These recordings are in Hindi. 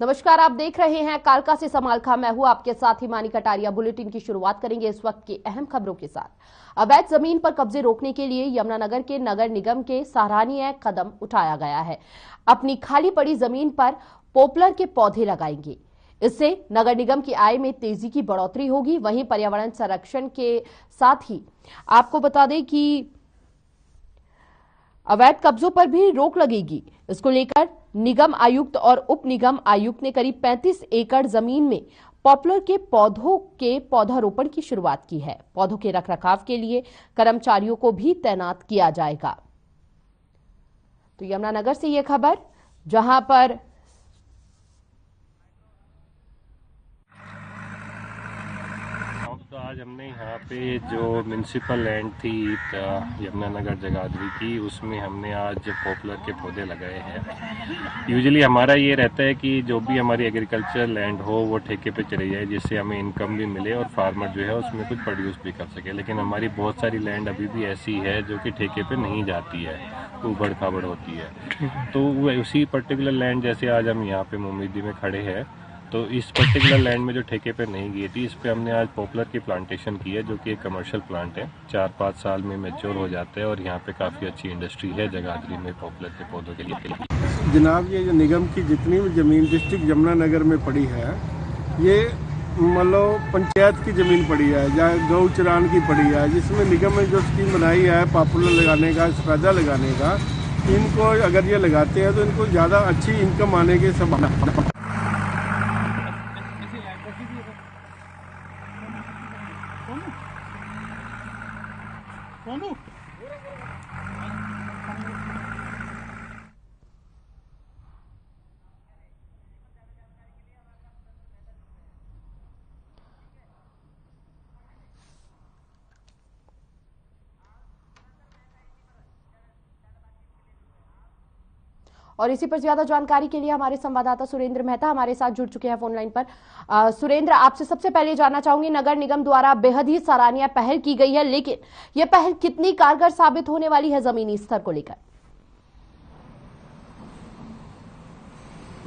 नमस्कार, आप देख रहे हैं कालका से समालखा। मैं हूं आपके साथ हिमानी कटारिया। बुलेटिन की शुरुआत करेंगे इस वक्त की अहम खबरों के साथ। अवैध जमीन पर कब्जे रोकने के लिए यमुनानगर के नगर निगम के सराहनीय कदम उठाया गया है। अपनी खाली पड़ी जमीन पर पॉपुलर के पौधे लगाएंगे। इससे नगर निगम की आय में तेजी की बढ़ोतरी होगी। वहीं पर्यावरण संरक्षण के साथ ही आपको बता दें कि अवैध कब्जों पर भी रोक लगेगी। इसको लेकर निगम आयुक्त और उप निगम आयुक्त ने करीब 35 एकड़ जमीन में पॉपुलर के पौधों के पौधारोपण की शुरुआत की है। पौधों के रखरखाव के लिए कर्मचारियों को भी तैनात किया जाएगा। तो यमुनानगर से यह खबर, जहां पर तो आज हमने यहाँ पे जो म्यूनसिपल लैंड थी यमुनानगर जगाधरी की, उसमें हमने आज पॉपुलर के पौधे लगाए हैं। यूजुअली हमारा ये रहता है कि जो भी हमारी एग्रीकल्चर लैंड हो वो ठेके पे चली जाए, जिससे हमें इनकम भी मिले और फार्मर जो है उसमें कुछ प्रोड्यूस भी कर सके। लेकिन हमारी बहुत सारी लैंड अभी भी ऐसी है जो कि ठेके पे नहीं जाती है, उबड़ खाबड़ होती है। तो उसी पर्टिकुलर लैंड, जैसे आज हम यहाँ पे मोमीदी में खड़े हैं, तो इस पर्टिकुलर लैंड में जो ठेके पे नहीं गई थी, इस पे हमने आज पॉपुलर की प्लांटेशन की है, जो कि एक कमर्शियल प्लांट है। 4-5 साल में मैच्योर हो जाता है और यहाँ पे काफ़ी अच्छी इंडस्ट्री है जगाधरी में पॉपुलर के पौधों के लिए। जनाब, ये जो निगम की जितनी भी ज़मीन डिस्ट्रिक्ट यमुनानगर में पड़ी है, ये मतलब पंचायत की ज़मीन पड़ी है या गौ चरान की पड़ी है, जिसमें निगम ने जो स्कीम बनाई है पॉपुलर लगाने का, सफेदा लगाने का, इनको अगर ये लगाते हैं तो इनको ज़्यादा अच्छी इनकम आने की संभावना। और इसी पर ज्यादा जानकारी के लिए हमारे संवाददाता सुरेंद्र मेहता हमारे साथ जुड़ चुके हैं फोन लाइन पर। सुरेंद्र, आपसे सबसे पहले जानना चाहूंगी, नगर निगम द्वारा बेहद ही सराहनीय पहल की गई है, लेकिन यह पहल कितनी कारगर साबित होने वाली है जमीनी स्तर को लेकर?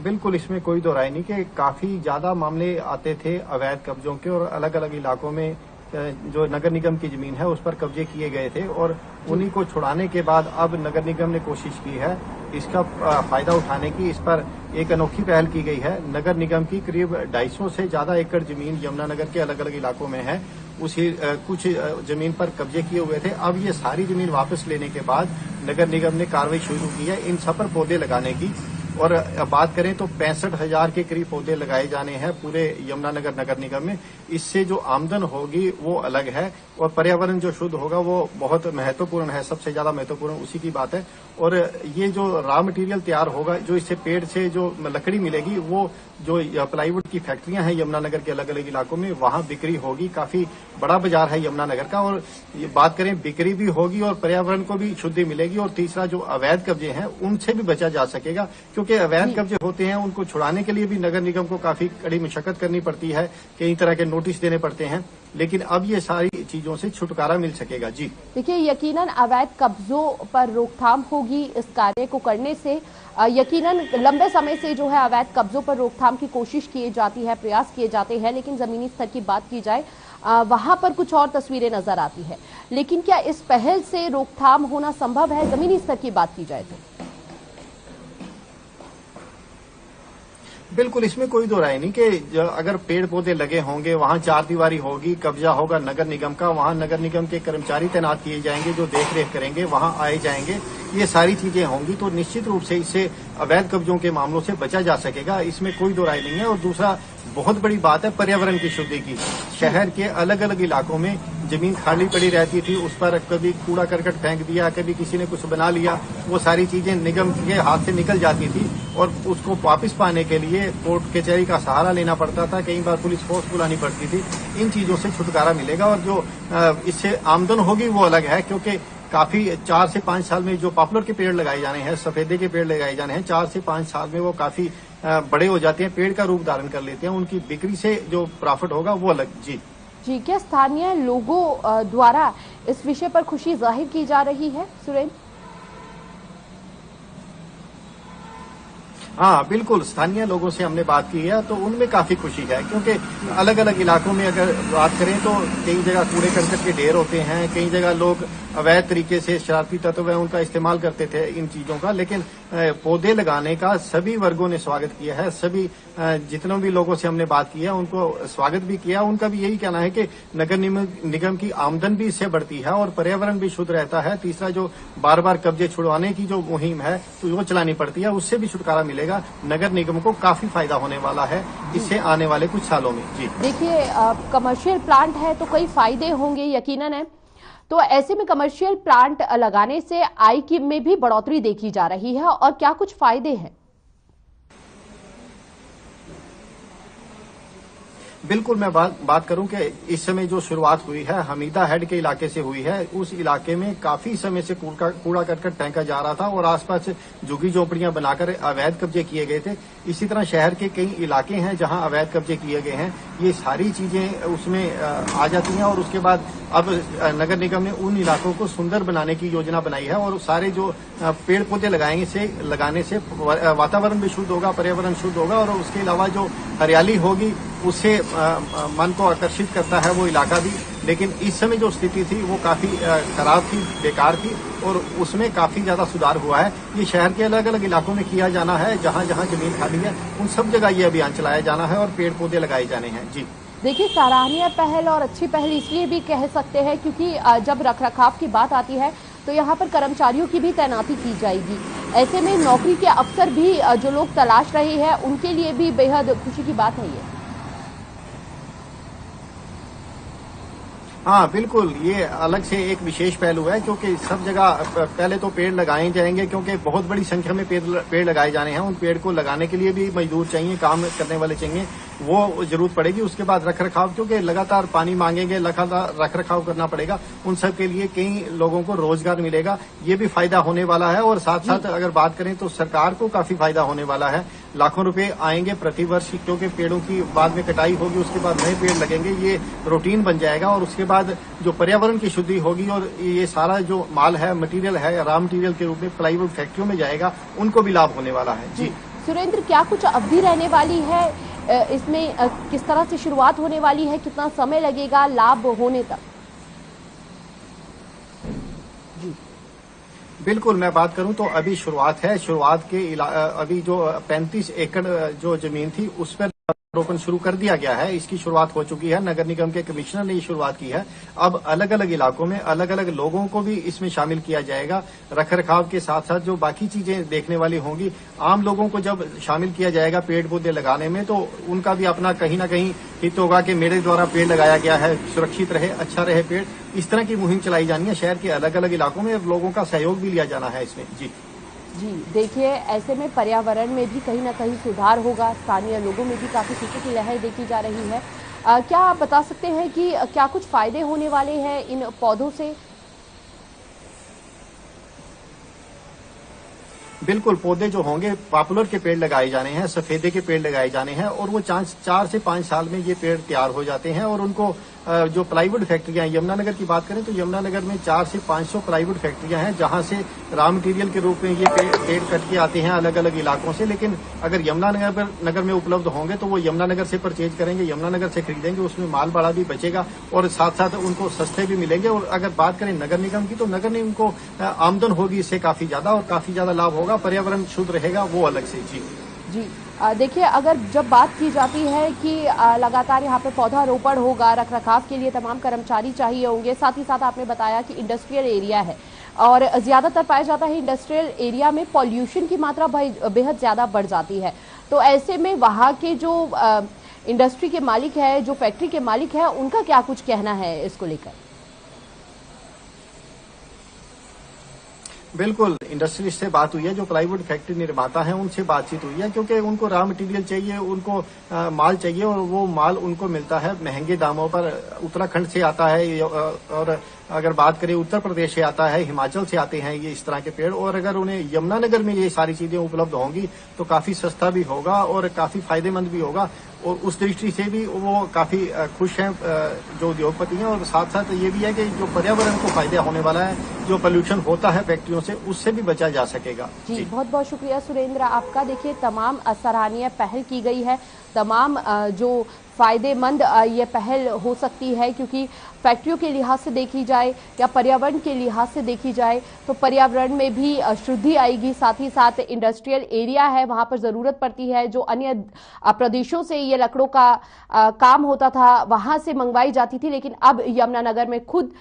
बिल्कुल, इसमें कोई दो राय नहीं कि काफी ज्यादा मामले आते थे अवैध कब्जों के, और अलग अलग इलाकों में जो नगर निगम की जमीन है उस पर कब्जे किए गए थे, और उन्हीं को छुड़ाने के बाद अब नगर निगम ने कोशिश की है इसका फायदा उठाने की। इस पर एक अनोखी पहल की गई है। नगर निगम की करीब 250 से ज्यादा एकड़ जमीन यमुनानगर के अलग अलग इलाकों में है। उसी कुछ जमीन पर कब्जे किए हुए थे। अब ये सारी जमीन वापस लेने के बाद नगर निगम ने कार्रवाई शुरू की है इन सब पर पौधे लगाने की। और बात करें तो 65,000 के करीब पौधे लगाए जाने हैं पूरे यमुनानगर नगर निगम में। इससे जो आमदन होगी वो अलग है, और पर्यावरण जो शुद्ध होगा वो बहुत महत्वपूर्ण है। सबसे ज्यादा महत्वपूर्ण उसी की बात है। और ये जो रॉ मटेरियल तैयार होगा, जो इससे पेड़ से जो लकड़ी मिलेगी, वो जो प्लाईवुड की फैक्ट्रियां हैं यमुनानगर के अलग अलग इलाकों में, वहां बिक्री होगी। काफी बड़ा बाजार है यमुनानगर का, और ये बात करें बिक्री भी होगी और पर्यावरण को भी शुद्धि मिलेगी। और तीसरा, जो अवैध कब्जे हैं उनसे भी बचा जा सकेगा, क्योंकि अवैध कब्जे होते हैं उनको छुड़ाने के लिए भी नगर निगम को काफी कड़ी मशक्कत करनी पड़ती है, कई तरह के नोटिस देने पड़ते हैं। लेकिन अब ये सारी चीजों से छुटकारा मिल सकेगा। जी देखिए, यकीनन अवैध कब्जों पर रोकथाम होगी इस कार्य को करने से। यकीनन लंबे समय से जो है अवैध कब्जों पर रोकथाम की कोशिश की जाती है, प्रयास किए जाते हैं, लेकिन जमीनी स्तर की बात की जाए वहां पर कुछ और तस्वीरें नजर आती है। लेकिन क्या इस पहल से रोकथाम होना संभव है जमीनी स्तर की बात की जाए तो? बिल्कुल, इसमें कोई दो राय नहीं कि अगर पेड़ पौधे लगे होंगे, वहां चारदीवारी होगी, कब्जा होगा नगर निगम का, वहां नगर निगम के कर्मचारी तैनात किए जाएंगे जो देख रेख करेंगे, वहां आए जाएंगे, ये सारी चीजें होंगी, तो निश्चित रूप से इससे अवैध कब्जों के मामलों से बचा जा सकेगा। इसमें कोई दो राय नहीं है। और दूसरा बहुत बड़ी बात है पर्यावरण की शुद्धि की। शहर के अलग अलग इलाकों में जमीन खाली पड़ी रहती थी, उस पर कभी कूड़ा करकट फेंक दिया, कभी किसी ने कुछ बना लिया, वो सारी चीजें निगम के हाथ से निकल जाती थी, और उसको वापस पाने के लिए कोर्ट कचहरी का सहारा लेना पड़ता था, कई बार पुलिस फोर्स बुलानी पड़ती थी। इन चीजों से छुटकारा मिलेगा, और जो इससे आमदन होगी वो अलग है, क्योंकि काफी 4 से 5 साल में जो पॉपुलर के पेड़ लगाए जाने हैं, सफेदे के पेड़ लगाए जाने हैं, 4 से 5 साल में वो काफी बड़े हो जाते हैं, पेड़ का रूप धारण कर लेते हैं। उनकी बिक्री से जो प्रॉफिट होगा वो अलग। जी जी, क्या स्थानीय लोगों द्वारा इस विषय पर खुशी जाहिर की जा रही है सुरेंद्र? हाँ, बिल्कुल। स्थानीय लोगों से हमने बात की है तो उनमें काफी खुशी है, क्योंकि अलग अलग इलाकों में अगर बात करें तो कई जगह कूड़े करकट के ढेर होते हैं, कई जगह लोग अवैध तरीके से शरारती तत्व है उनका इस्तेमाल करते थे इन चीजों का, लेकिन पौधे लगाने का सभी वर्गों ने स्वागत किया है। सभी जितने भी लोगों से हमने बात की है उनको स्वागत भी किया। उनका भी यही कहना है कि नगर निगम की आमदन भी इससे बढ़ती है और पर्यावरण भी शुद्ध रहता है। तीसरा, जो बार बार कब्जे छुड़वाने की जो मुहिम है तो वो चलानी पड़ती है, उससे भी छुटकारा मिलेगा। नगर निगम को काफी फायदा होने वाला है इससे आने वाले कुछ सालों में। जी देखिए, कमर्शियल प्लांट है तो कई फायदे होंगे यकीनन है, तो ऐसे में कमर्शियल प्लांट लगाने से आय की में भी बढ़ोतरी देखी जा रही है, और क्या कुछ फायदे हैं? बिल्कुल, मैं बात करूं कि इस समय जो शुरुआत हुई है हमीदा हेड के इलाके से हुई है। उस इलाके में काफी समय से कूड़ा करकट फेंका जा रहा था और आसपास झुग्गी झोपड़ियां बनाकर अवैध कब्जे किए गए थे। इसी तरह शहर के कई इलाके हैं जहां अवैध कब्जे किए गए हैं। ये सारी चीजें उसमें आ जाती हैं और उसके बाद अब नगर निगम ने उन इलाकों को सुंदर बनाने की योजना बनाई है और सारे जो पेड़ पौधे लगाने से वातावरण भी शुद्ध होगा, पर्यावरण शुद्ध होगा और उसके अलावा जो हरियाली होगी उससे मन को आकर्षित करता है वो इलाका भी। लेकिन इस समय जो स्थिति थी वो काफी खराब थी, बेकार थी और उसमें काफी ज्यादा सुधार हुआ है। ये शहर के अलग अलग इलाकों में किया जाना है, जहां जहां जमीन खाली है उन सब जगह ये अभियान चलाया जाना है और पेड़ पौधे लगाए जाने हैं। जी देखिए, सराहनीय पहल और अच्छी पहल इसलिए भी कह सकते हैं क्योंकि जब रखरखाव की बात आती है तो यहाँ पर कर्मचारियों की भी तैनाती की जाएगी। ऐसे में नौकरी के अवसर भी जो लोग तलाश रहे हैं उनके लिए भी बेहद खुशी की बात है ये। हाँ, बिल्कुल, ये अलग से एक विशेष पहलू है क्योंकि सब जगह पहले तो पेड़ लगाए जाएंगे क्योंकि बहुत बड़ी संख्या में पेड़ लगाए जाने हैं। उन पेड़ को लगाने के लिए भी मजदूर चाहिए, काम करने वाले चाहिए, वो जरूरत पड़ेगी। उसके बाद रखरखाव, क्योंकि लगातार पानी मांगेंगे, लगातार रखरखाव करना पड़ेगा, उन सब के लिए कई लोगों को रोजगार मिलेगा। ये भी फायदा होने वाला है और साथ साथ अगर बात करें तो सरकार को काफी फायदा होने वाला है। लाखों रुपए आएंगे प्रति वर्ष, क्योंकि पेड़ों की बाद में कटाई होगी, उसके बाद नए पेड़ लगेंगे, ये रूटीन बन जाएगा और उसके बाद जो पर्यावरण की शुद्धि होगी और ये सारा जो माल है, मटेरियल है, रॉ मटेरियल के रूप में प्लाईवुड फैक्ट्रियों में जाएगा, उनको भी लाभ होने वाला है। जी सुरेंद्र, क्या कुछ अवधि रहने वाली है इसमें? किस तरह से शुरुआत होने वाली है? कितना समय लगेगा लाभ होने तक? बिल्कुल, मैं बात करूं तो अभी शुरुआत है। शुरुआत के अभी जो 35 एकड़ जो जमीन थी उस पर रोपण शुरू कर दिया गया है। इसकी शुरुआत हो चुकी है, नगर निगम के कमिश्नर ने ये शुरुआत की है। अब अलग अलग इलाकों में अलग अलग लोगों को भी इसमें शामिल किया जाएगा। रखरखाव के साथ साथ जो बाकी चीजें देखने वाली होंगी, आम लोगों को जब शामिल किया जाएगा पेड़ पौधे लगाने में तो उनका भी अपना कहीं ना कहीं हित होगा कि मेरे द्वारा पेड़ लगाया गया है, सुरक्षित रहे, अच्छा रहे पेड़। इस तरह की मुहिम चलाई जानी है शहर के अलग अलग इलाकों में, लोगों का सहयोग भी लिया जाना है इसमें। जी देखिए, ऐसे में पर्यावरण में भी कहीं ना कहीं सुधार होगा, स्थानीय लोगों में भी काफी खुशी की लहर देखी जा रही है। क्या आप बता सकते हैं कि क्या कुछ फायदे होने वाले हैं इन पौधों से? बिल्कुल, पौधे जो होंगे पॉपुलर के पेड़ लगाए जाने हैं, सफेदे के पेड़ लगाए जाने हैं और वो 4 से 5 साल में ये पेड़ तैयार हो जाते हैं और उनको जो प्लाईवुड फैक्ट्रियां, यमुनानगर की बात करें तो यमुनानगर में 400 से 500 प्लाईवुड फैक्ट्रियां हैं जहां से रॉ मटेरियल के रूप में ये पेड़ कट के आते हैं अलग अलग इलाकों से। लेकिन अगर यमुनानगर में उपलब्ध होंगे तो वो यमुनानगर से परचेज करेंगे, यमुनानगर से खरीदेंगे, उसमें माल भाड़ा भी बचेगा और साथ साथ उनको सस्ते भी मिलेंगे। और अगर बात करें नगर निगम की तो नगर निगम को आमदन होगी इससे काफी ज्यादा और काफी ज्यादा लाभ होगा, पर्यावरण शुद्ध रहेगा, वो अलग से। जी देखिए, अगर जब बात की जाती है कि लगातार यहाँ पे पौधारोपण होगा, रखरखाव के लिए तमाम कर्मचारी चाहिए होंगे, साथ ही साथ आपने बताया कि इंडस्ट्रियल एरिया है और ज्यादातर पाया जाता है इंडस्ट्रियल एरिया में पॉल्यूशन की मात्रा बेहद ज्यादा बढ़ जाती है। तो ऐसे में वहाँ के जो इंडस्ट्री के मालिक है, जो फैक्ट्री के मालिक है, उनका क्या कुछ कहना है इसको लेकर? बिल्कुल, इंडस्ट्रियलिस्ट से बात हुई है, जो प्लाईवुड फैक्ट्री निर्माता हैं उनसे बातचीत हुई है, क्योंकि उनको रॉ मटेरियल चाहिए, उनको माल चाहिए और वो माल उनको मिलता है महंगे दामों पर। उत्तराखंड से आता है और अगर बात करें उत्तर प्रदेश से आता है, हिमाचल से आते हैं ये इस तरह के पेड़, और अगर उन्हें यमुनानगर में ये सारी चीजें उपलब्ध होंगी तो काफी सस्ता भी होगा और काफी फायदेमंद भी होगा, और उस दृष्टि से भी वो काफी खुश हैं जो उद्योगपति हैं। और साथ साथ ये भी है कि जो पर्यावरण को फायदा होने वाला है, जो पोल्यूशन होता है फैक्ट्रियों से, उससे भी बचा जा सकेगा। जी बहुत बहुत शुक्रिया सुरेंद्र आपका। देखिए तमाम सराहनीय पहल की गई है, तमाम जो फायदेमंद ये पहल हो सकती है, क्योंकि फैक्ट्रियों के लिहाज से देखी जाए या पर्यावरण के लिहाज से देखी जाए तो पर्यावरण में भी शुद्धि आएगी, साथ ही साथ इंडस्ट्रियल एरिया है वहां पर जरूरत पड़ती है, जो अन्य प्रदेशों से ये लकड़ों का काम होता था वहां से मंगवाई जाती थी, लेकिन अब यमुनानगर में खुद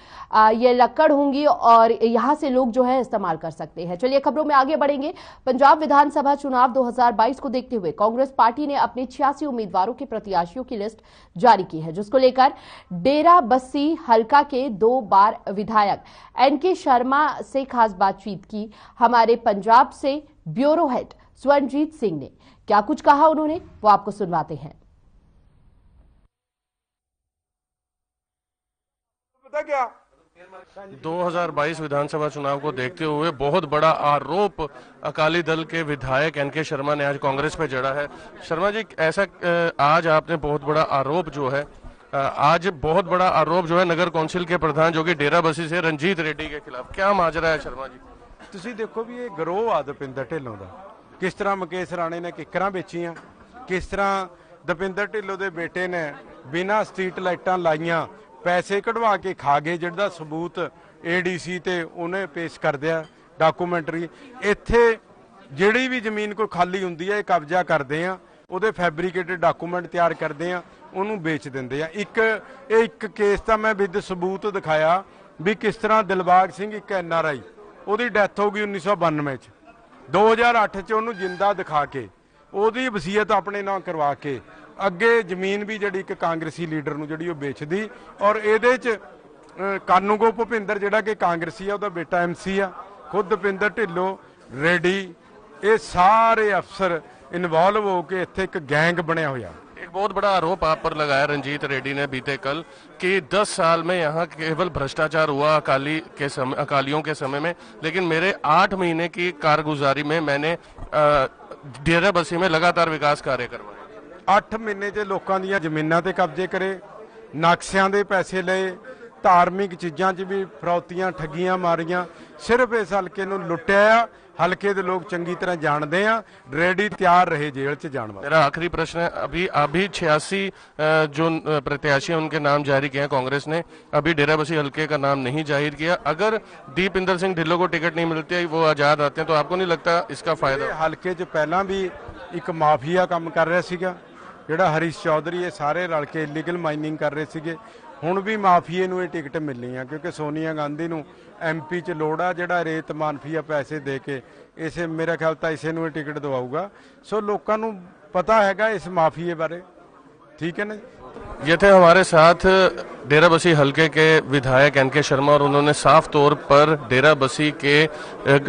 ये लकड़ होंगी और यहां से लोग जो है इस्तेमाल कर सकते हैं। चलिए खबरों में आगे बढ़ेंगे। पंजाब विधानसभा चुनाव 2022 को देखते हुए कांग्रेस पार्टी ने अपने 86 उम्मीदवारों के प्रत्याशियों की लिस्ट जारी की है, जिसको लेकर डेरा बस्सी हल्का के 2 बार विधायक एनके शर्मा से खास बातचीत की हमारे पंजाब से ब्यूरो हेड स्वर्णजीत सिंह ने। क्या कुछ कहा उन्होंने वो आपको सुनवाते हैं। पता क्या 2022 विधानसभा चुनाव को देखते हुए बहुत बड़ा आरोप अकाली दल के विधायक एनके शर्मा ने आज कांग्रेस पे जड़ा है। शर्मा जी, ऐसा आज आपने बहुत बड़ा आरोप जो है नगर कौंसिल के प्रधान जो कि डेरा बस्सी से रंजीत रेड्डी के खिलाफ, क्या माजरा है शर्मा जी? ਤੁਸੀਂ ਦੇਖੋ ਵੀ ਇਹ ਗਰੋਹ ਆ ਦਪਿੰਦਰ ਢਿੱਲੋਂ ਦਾ, ਕਿਸ ਤਰ੍ਹਾਂ ਮੁਕੇਸ਼ ਰਾਣੇ ਨੇ ਕਿੱਕਰਾਂ ਵੇਚੀਆਂ, ਕਿਸ ਤਰ੍ਹਾਂ ਦਪਿੰਦਰ ਢਿੱਲੋਂ ਦੇ ਬੇਟੇ ਨੇ ਬਿਨਾਂ ਸਟਰੀਟ ਲਾਈਟਾਂ ਲਾਈਆਂ ਪੈਸੇ ਕਢਵਾ ਕੇ ਖਾ ਗਏ, ਜਿਹਦਾ ਸਬੂਤ ਏਡੀਸੀ ਤੇ ਉਹਨੇ ਪੇਸ਼ ਕਰ ਦਿਆ ਡਾਕੂਮੈਂਟਰੀ। ਇੱਥੇ ਜਿਹੜੀ ਵੀ ਜ਼ਮੀਨ ਕੋਈ ਖਾਲੀ ਹੁੰਦੀ ਹੈ ਇਹ ਕਬਜ਼ਾ ਕਰਦੇ ਆ, ਉਹਦੇ ਫੈਬਰੀਕੇਟਡ ਡਾਕੂਮੈਂਟ ਤਿਆਰ ਕਰਦੇ ਆ, ਉਹਨੂੰ ਵੇਚ ਦਿੰਦੇ ਆ। ਇੱਕ ਕੇਸ ਤਾਂ ਮੈਂ ਵਿਦ ਸਬੂਤ ਦਿਖਾਇਆ ਵੀ ਕਿਸ ਤਰ੍ਹਾਂ ਦਿਲਬਾਗ ਸਿੰਘ ਇੱਕ NRI, ਉਹਦੀ ਡੈਥ ਹੋ ਗਈ 1992 ਚ, 2008 ਚ ਉਹਨੂੰ ਜਿੰਦਾ ਦਿਖਾ ਕੇ ਉਹਦੀ ਵਸੀਅਤ ਆਪਣੇ ਨਾਂ ਕਰਵਾ ਕੇ ਅੱਗੇ ਜ਼ਮੀਨ ਵੀ ਜਿਹੜੀ ਇੱਕ ਕਾਂਗਰਸੀ ਲੀਡਰ ਨੂੰ ਜਿਹੜੀ ਉਹ ਵੇਚਦੀ। ਔਰ ਇਹਦੇ ਚ ਕਾਨੂੰਗੋ ਭੁਪਿੰਦਰ ਜਿਹੜਾ ਕਿ ਕਾਂਗਰਸੀ ਆ, ਉਹਦਾ ਬੇਟਾ MC ਆ, ਖੁਦ ਦਪਿੰਦਰ ਢਿੱਲੋਂ ਰੈਡੀ, ਇਹ ਸਾਰੇ ਅਫਸਰ इन्वॉल्व होकर इत्थे एक गैंग बनया हुआ। एक बहुत बड़ा आरोप आप पर लगाया रंजीत रेड्डी ने बीते कल कि 10 साल में यहाँ केवल भ्रष्टाचार हुआ अकालियों के समय में, लेकिन मेरे 8 महीने की कारगुजारी में मैंने डेरा बस्सी में लगातार विकास कार्य करवाए। 8 महीने च लोगों दी जमीनां ते कब्जे करे, नक्शियां दे पैसे लए, धार्मिक चीज़ां च भी फरौतियां ठगियां मारियां, सिर्फ इस हल्के नूं लुटिया। हल्के दे लोग चंगी तरह जानते हैं, रेडी तैयार रहे जेल च जाने वाले। मेरा आखिरी प्रश्न है, अभी 86 जो प्रत्याशी हैं उनके नाम जारी किए हैं कांग्रेस ने, अभी डेरा बस्सी हल्के का नाम नहीं जाहिर किया। अगर दीपिंदर सिंह ढिल्लों को टिकट नहीं मिलती, वो आजाद आते हैं, तो आपको नहीं लगता इसका फायदा? हल्के च पहला भी एक माफिया काम कर रहा सीगा, जिहड़ा हरीश चौधरी, ये सारे रल के इलीगल माइनिंग कर रहे सीगे। हुण भी माफिए नूं टिकट मिलनी है, क्योंकि सोनिया गांधी नूं MP च लोड़ आ, जिहड़ा रेत माफिया पैसे दे के इसे मेरा ख्याल तो इसे नूं टिकट दवाऊगा। सो लोगों नूं पता हैगा इस माफिए बारे, ठीक है ना। ये थे हमारे साथ डेरा बस्सी हल्के के विधायक एनके शर्मा, और उन्होंने साफ तौर पर डेरा बस्सी के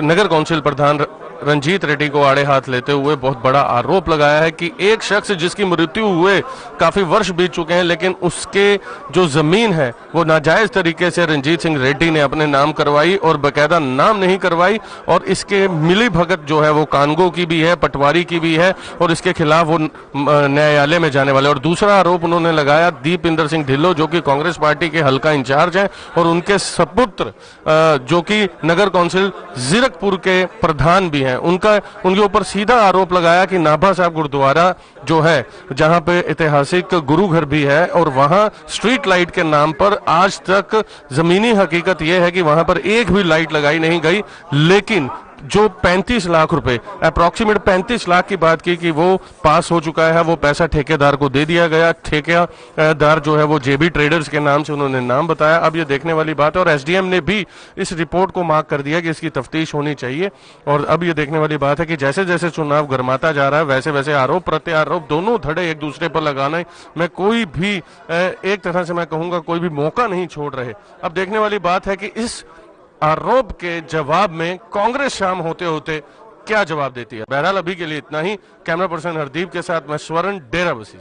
नगर कौंसिल प्रधान रंजीत रेड्डी को आड़े हाथ लेते हुए बहुत बड़ा आरोप लगाया है कि एक शख्स जिसकी मृत्यु हुए काफी वर्ष बीत चुके हैं, लेकिन उसके जो जमीन है वो नाजायज तरीके से रंजीत सिंह रेड्डी ने अपने नाम करवाई और बकायदा नाम नहीं करवाई, और इसके मिली भगत जो है वो कानगो की भी है, पटवारी की भी है, और इसके खिलाफ वो न्यायालय में जाने वाले। और दूसरा आरोप उन्होंने लगाया दीपिंदर सिंह ढिल्लों, जो कि कांग्रेस पार्टी के हल्का इंचार्ज हैं, और उनके सपुत्र जो कि नगर कौंसिल जीरकपुर के प्रधान भी हैं, उनके ऊपर सीधा आरोप लगाया कि नाभा साहब गुरुद्वारा जो है, जहां पे ऐतिहासिक गुरु घर भी है, और वहां स्ट्रीट लाइट के नाम पर आज तक जमीनी हकीकत यह है कि वहां पर एक भी लाइट लगाई नहीं गई, लेकिन जो 35 लाख रुपए, अप्रॉक्सीमेट 35 लाख की बात की कि वो पास हो चुका है, वो पैसा ठेकेदार को दे दिया गया। ठेकेदार जो है वो JB ट्रेडर्स के नाम से उन्होंने नाम बताया। अब ये देखने वाली बात है, और SDM ने भी इस रिपोर्ट को मार्क कर दिया कि इसकी तफ्तीश होनी चाहिए। और अब ये देखने वाली बात है कि जैसे जैसे चुनाव गर्माता जा रहा है, वैसे वैसे आरोप प्रत्यारोप दोनों धड़े एक दूसरे पर लगाना में कोई भी एक तरह से मैं कहूंगा कोई भी मौका नहीं छोड़ रहे। अब देखने वाली बात है कि इस आरोप के जवाब में कांग्रेस शाम होते होते क्या जवाब देती है। बहरहाल अभी के लिए इतना ही। कैमरा पर्सन हरदीप के साथ मैं स्वर्ण, डेरा बस्सी।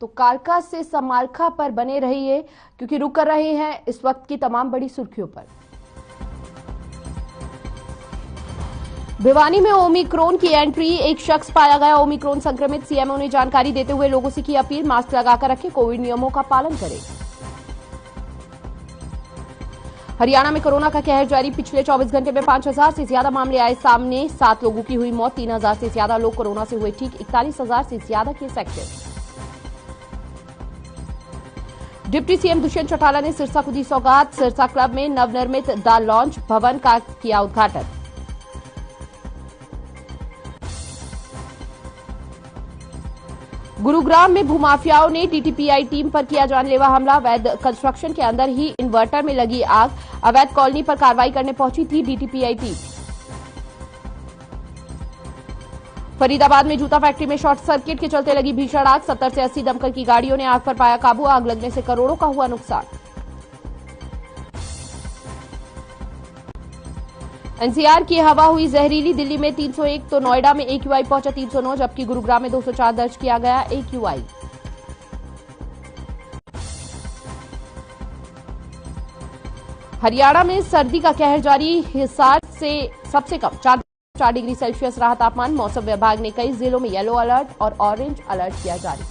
तो कालका से समालखा पर बने रहिए, क्योंकि रुक कर रहे हैं इस वक्त की तमाम बड़ी सुर्खियों पर। भिवानी में ओमिक्रॉन की एंट्री, एक शख्स पाया गया ओमिक्रॉन संक्रमित। सीएमओ ने जानकारी देते हुए लोगों से की अपील, मास्क लगाकर रखें, कोविड नियमों का पालन करें। हरियाणा में कोरोना का कहर जारी, पिछले 24 घंटे में 5000 से ज्यादा मामले आए सामने, 7 लोगों की हुई मौत, 3000 से ज्यादा लोग कोरोना से हुए ठीक, 41,000 से ज्यादा case active. Deputy CM Dushyant Chautala ने सिरसा को दी सौगात, सिरसा क्लब में नवनिर्मित द लॉन्च भवन का किया उद्घाटन। गुरुग्राम में भूमाफियाओं ने डीटीपीआई टीम पर किया जानलेवा हमला, अवैध कंस्ट्रक्शन के अंदर ही इन्वर्टर में लगी आग, अवैध कॉलोनी पर कार्रवाई करने पहुंची थी डीटीपीआई टीम। फरीदाबाद में जूता फैक्ट्री में शॉर्ट सर्किट के चलते लगी भीषण आग, 70 से 80 दमकल की गाड़ियों ने आग पर पाया काबू, आग लगने से करोड़ों का हुआ नुकसान। एनसीआर की हवा हुई जहरीली, दिल्ली में 301 तो नोएडा में AQI पहुंचा 309, जबकि गुरुग्राम में 204 दर्ज किया गया AQI। हरियाणा में सर्दी का कहर जारी, हिसार से सबसे कम 4 डिग्री सेल्सियस रहा तापमान, मौसम विभाग ने कई जिलों में येलो अलर्ट और ऑरेंज अलर्ट किया जारी।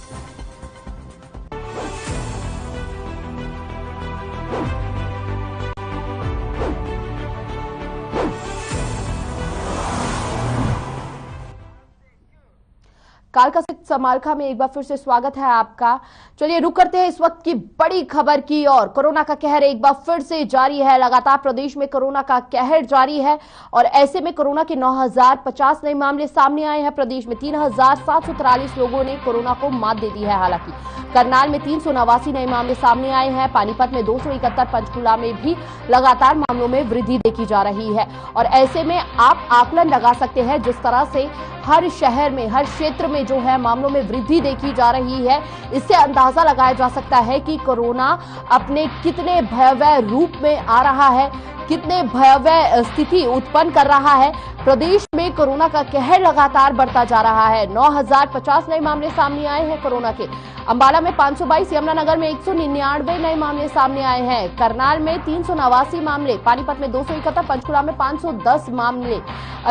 कालका से समालखा में एक बार फिर से स्वागत है आपका। चलिए रुक करते हैं इस वक्त की बड़ी खबर की ओर। कोरोना का कहर एक बार फिर से जारी है, लगातार प्रदेश में कोरोना का कहर जारी है और ऐसे में कोरोना के 9050 नए मामले सामने आए हैं। प्रदेश में 3743 लोगों ने कोरोना को मात दे दी है। हालांकि करनाल में 389 नए मामले सामने आए हैं, पानीपत में 271, पंचकुला में भी लगातार मामलों में वृद्धि देखी जा रही है। और ऐसे में आप आकलन लगा सकते हैं, जिस तरह से हर शहर में, हर क्षेत्र में जो है मामलों में वृद्धि देखी जा रही है, इससे अंदाजा लगाया जा सकता है कि कोरोना अपने कितने भयावह रूप में आ रहा है, कितने भयावह स्थिति उत्पन्न कर रहा है। प्रदेश में कोरोना का कहर लगातार बढ़ता जा रहा है। 9050 नए मामले सामने आए हैं कोरोना के। अंबाला में 522, यमुनानगर में 199 नए मामले सामने आए हैं। करनाल में 389 मामले, पानीपत में 271, पंचकुला में 510 मामले।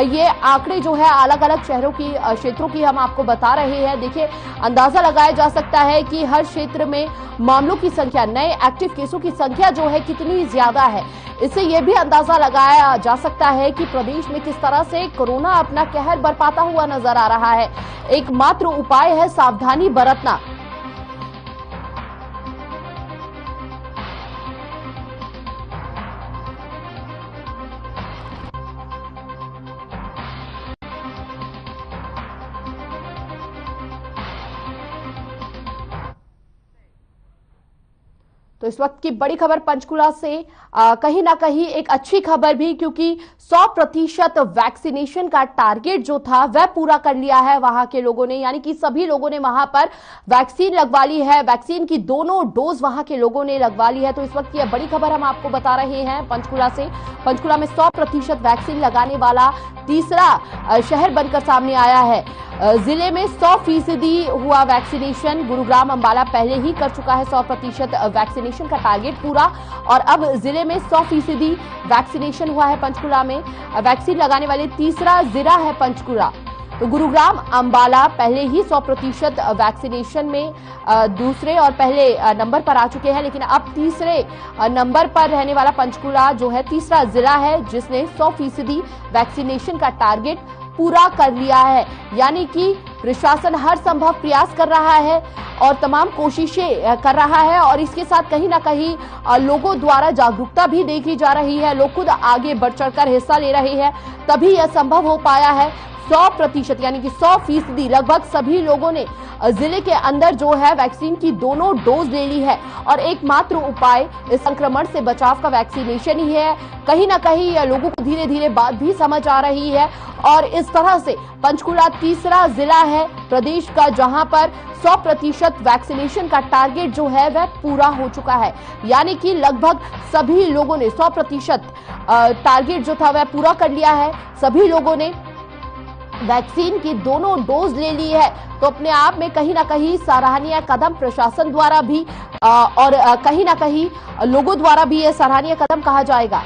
ये आंकड़े जो है अलग अलग शहरों की, क्षेत्रों की हम आपको बता रहे हैं। देखिए, अंदाजा लगाया जा सकता है कि हर क्षेत्र में मामलों की संख्या, नए एक्टिव केसों की संख्या जो है कितनी ज्यादा है। इससे यह भी अंदाजा लगाया जा सकता है कि प्रदेश में किस तरह से कोरोना अपना कहर बरपाता हुआ नजर आ रहा है। एकमात्र उपाय है सावधानी बरतना। तो इस वक्त की बड़ी खबर पंचकुला से, कहीं ना कहीं एक अच्छी खबर भी, क्योंकि 100% वैक्सीनेशन का टारगेट जो था वह पूरा कर लिया है वहां के लोगों ने, यानी कि सभी लोगों ने वहां पर वैक्सीन लगवा ली है। वैक्सीन की दोनों डोज वहां के लोगों ने लगवा ली है। तो इस वक्त की बड़ी खबर हम आपको बता रहे हैं पंचकुला से। पंचकुला में 100% वैक्सीन लगाने वाला तीसरा शहर बनकर सामने आया है। जिले में 100% हुआ वैक्सीनेशन। गुरुग्राम, अंबाला पहले ही कर चुका है 100% वैक्सीनेशन का टारगेट पूरा, और अब जिले में 100% वैक्सीनेशन हुआ है। पंचकुला में वैक्सीन लगाने वाले तीसरा जिला है पंचकुला। तो गुरुग्राम, अंबाला पहले ही 100% वैक्सीनेशन में दूसरे और पहले नंबर पर आ चुके हैं, लेकिन अब तीसरे नंबर पर रहने वाला पंचकुला जो है तीसरा जिला है जिसने 100% वैक्सीनेशन का टारगेट पूरा कर लिया है। यानी कि प्रशासन हर संभव प्रयास कर रहा है और तमाम कोशिशें कर रहा है, और इसके साथ कहीं ना कहीं लोगों द्वारा जागरूकता भी देखी जा रही है। लोग खुद आगे बढ़ चढ़कर हिस्सा ले रहे हैं, तभी यह संभव हो पाया है। 100% यानी कि 100% लगभग सभी लोगों ने जिले के अंदर जो है वैक्सीन की दोनों डोज ले ली है, और एकमात्र उपाय इस संक्रमण से बचाव का वैक्सीनेशन ही है। कहीं ना कहीं लोगों को धीरे धीरे बात भी समझ आ रही है, और इस तरह से पंचकुला तीसरा जिला है प्रदेश का जहां पर 100% वैक्सीनेशन का टारगेट जो है वह पूरा हो चुका है। यानी कि लगभग सभी लोगों ने 100% टारगेट जो था वह पूरा कर लिया है। सभी लोगों ने वैक्सीन की दोनों डोज ले ली है, तो अपने आप में कहीं ना कहीं सराहनीय कदम प्रशासन द्वारा भी और कहीं ना कहीं लोगों द्वारा भी यह सराहनीय कदम कहा जाएगा।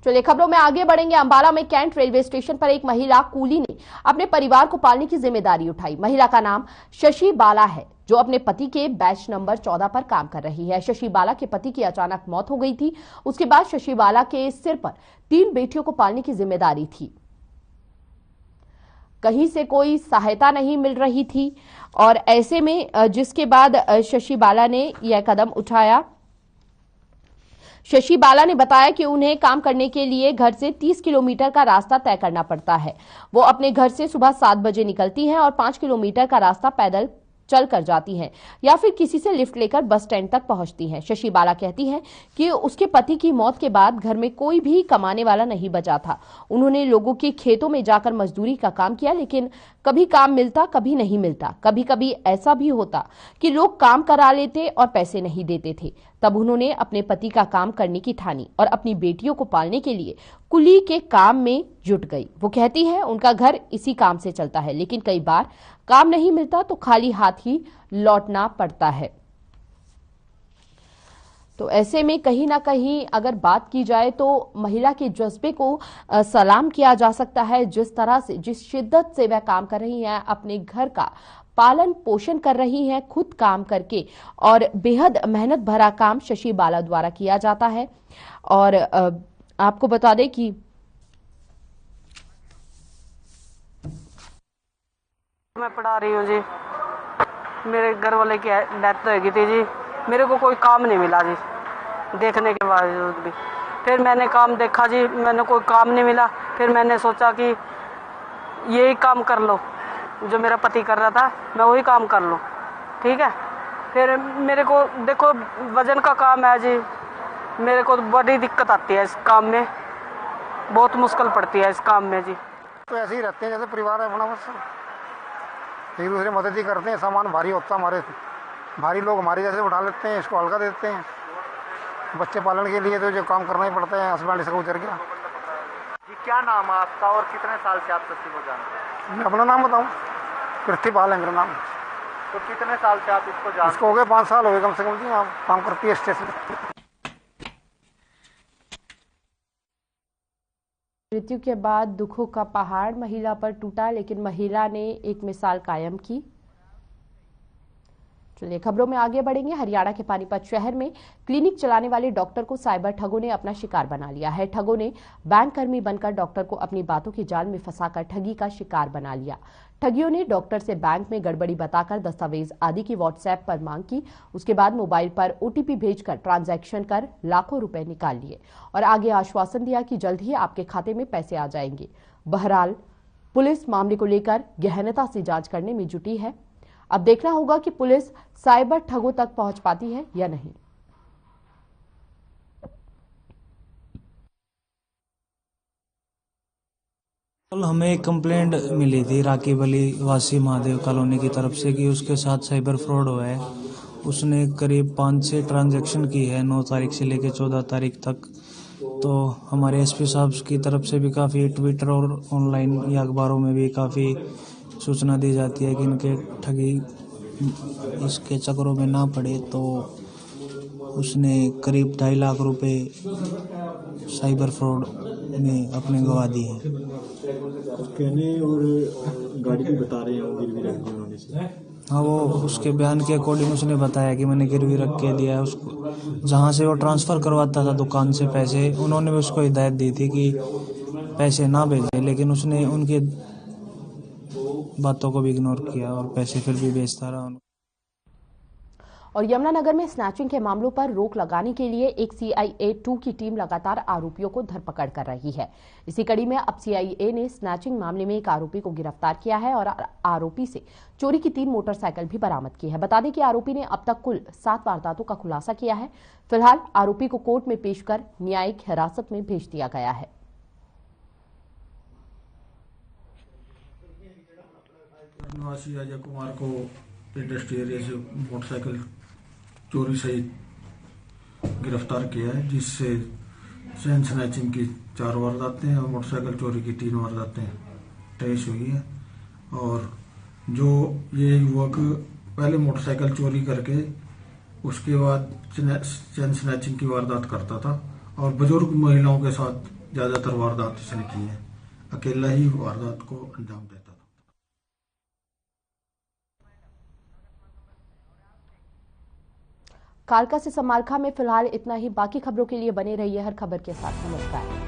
चलिए खबरों में आगे बढ़ेंगे। अंबाला में कैंट रेलवे स्टेशन पर एक महिला कूली ने अपने परिवार को पालने की जिम्मेदारी उठाई। महिला का नाम शशि बाला है, जो अपने पति के बैच नंबर 14 पर काम कर रही है। शशि बाला के पति की अचानक मौत हो गई थी। उसके बाद शशि बाला के सिर पर 3 बेटियों को पालने की जिम्मेदारी थी। कहीं से कोई सहायता नहीं मिल रही थी और ऐसे में जिसके बाद शशि बाला ने यह कदम उठाया। शशि बाला ने बताया कि उन्हें काम करने के लिए घर से 30 किलोमीटर का रास्ता तय करना पड़ता है। वो अपने घर से सुबह 7 बजे निकलती हैं और 5 किलोमीटर का रास्ता पैदल चल कर जाती हैं या फिर किसी से लिफ्ट लेकर बस स्टैंड तक पहुंचती हैं। शशि बाला कहती हैं कि उसके पति की मौत के बाद घर में कोई भी कमाने वाला नहीं बचा था। उन्होंने लोगों के खेतों में जाकर मजदूरी का काम किया, लेकिन कभी काम मिलता, कभी नहीं मिलता। कभी कभी ऐसा भी होता कि लोग काम करा लेते और पैसे नहीं देते थे। तब उन्होंने अपने पति का काम करने की ठानी और अपनी बेटियों को पालने के लिए कुली के काम में जुट गई। वो कहती है उनका घर इसी काम से चलता है, लेकिन कई बार काम नहीं मिलता तो खाली हाथ ही लौटना पड़ता है। तो ऐसे में कहीं ना कहीं अगर बात की जाए तो महिला के जज्बे को सलाम किया जा सकता है। जिस तरह से, जिस शिद्दत से वह काम कर रही हैं, अपने घर का पालन पोषण कर रही हैं खुद काम करके, और बेहद मेहनत भरा काम शशि बाला द्वारा किया जाता है। और आपको बता दें कि मैं पढ़ा रही हूँ जी, मेरे घर वाले की डेथ हो गई थी जी। मेरे को कोई काम नहीं मिला जी, देखने के बावजूद भी। फिर मैंने काम देखा जी, मैंने कोई काम नहीं मिला। फिर मैंने सोचा कि यही काम कर लो जो मेरा पति कर रहा था, मैं वही काम कर लूँ, ठीक है। फिर मेरे को देखो वजन का काम है जी, मेरे को बड़ी दिक्कत आती है इस काम में, बहुत मुश्किल पड़ती है इस काम में जी। तो ऐसे ही रहते हैं जैसे परिवार है अपना, बस एक दूसरे मदद ही करते हैं। सामान भारी होता है हमारे, भारी लोग हमारे जैसे उठा लेते हैं, इसको हल्का देते हैं। बच्चे पालन के लिए तो जो काम करना ही पड़ता है, हस्बैंड इसका गुजर गया। जी क्या नाम है आपका और कितने साल से आप शशि को जानते हैं? मैं अपना नाम बताऊँ, पृथ्वीपाल है मेरा नाम। तो कितने साल से आप इसको जानते हैं? इसको हो गए 5 साल हो गए कम से कम जी। आप काम करती है स्टेशन। मृत्यु के बाद दुखों का पहाड़ महिला पर टूटा, लेकिन महिला ने एक मिसाल कायम की। चलिए खबरों में आगे बढ़ेंगे। हरियाणा के पानीपत शहर में क्लिनिक चलाने वाले डॉक्टर को साइबर ठगों ने अपना शिकार बना लिया है। ठगों ने बैंक कर्मी बनकर डॉक्टर को अपनी बातों के जाल में फंसाकर ठगी का शिकार बना लिया। ठगियों ने डॉक्टर से बैंक में गड़बड़ी बताकर दस्तावेज आदि की व्हाट्सएप पर मांग की। उसके बाद मोबाइल पर ओटीपी भेजकर ट्रांजैक्शन कर लाखों रुपए निकाल लिए और आगे आश्वासन दिया कि जल्द ही आपके खाते में पैसे आ जाएंगे। बहरहाल पुलिस मामले को लेकर गहनता से जांच करने में जुटी है। अब देखना होगा कि पुलिस साइबर ठगों तक पहुंच पाती है या नहीं। कल हमें एक कंप्लेंट मिली थी राकीब अली वासी महादेव कॉलोनी की तरफ से कि उसके साथ साइबर फ्रॉड हुआ है। उसने करीब 5-6 ट्रांजैक्शन की है 9 तारीख से लेकर 14 तारीख तक। तो हमारे एसपी साहब की तरफ से भी काफ़ी ट्विटर और ऑनलाइन या अखबारों में भी काफ़ी सूचना दी जाती है कि इनके ठगी इसके चक्करों में ना पड़े। तो उसने करीब 2.5 लाख रुपए साइबर फ्रॉड में अपने गवा दिए हैं। कहने और गाड़ी भी बता रहे हैं गिरवी रख दी उन्होंने से। हाँ, वो उसके बयान के अकॉर्डिंग उसने बताया कि मैंने गिरवी रख के दिया है उसको। जहाँ से वो ट्रांसफ़र करवाता था दुकान से पैसे, उन्होंने भी उसको हिदायत दी थी कि पैसे ना भेजें, लेकिन उसने उनके बातों को भी इग्नोर किया और पैसे फिर भी भेजता रहा। और यमुनानगर में स्नैचिंग के मामलों पर रोक लगाने के लिए एक CIA 2 की टीम लगातार आरोपियों को धरपकड़ कर रही है। इसी कड़ी में अब CIA ने स्नैचिंग मामले में एक आरोपी को गिरफ्तार किया है और आरोपी से चोरी की 3 मोटरसाइकिल भी बरामद की है। बता दें कि आरोपी ने अब तक कुल 7 वारदातों का खुलासा किया है। फिलहाल आरोपी को कोर्ट में पेश कर न्यायिक हिरासत में भेज दिया गया है। निवासी अजय कुमार को इंडस्ट्री एरिया से मोटरसाइकिल चोरी सहित गिरफ्तार किया है, जिससे चेन स्नैचिंग की 4 वारदातें और मोटरसाइकिल चोरी की 3 वारदातें ट्रेस हुई हैं। और जो ये युवक पहले मोटरसाइकिल चोरी करके उसके बाद चेन स्नैचिंग की वारदात करता था और बुजुर्ग महिलाओं के साथ ज़्यादातर वारदात इसने की है। अकेला ही वारदात को अंजाम देता था। कालका से समालखा में फिलहाल इतना ही। बाकी खबरों के लिए बने रहिए हर खबर के साथ। नमस्कार।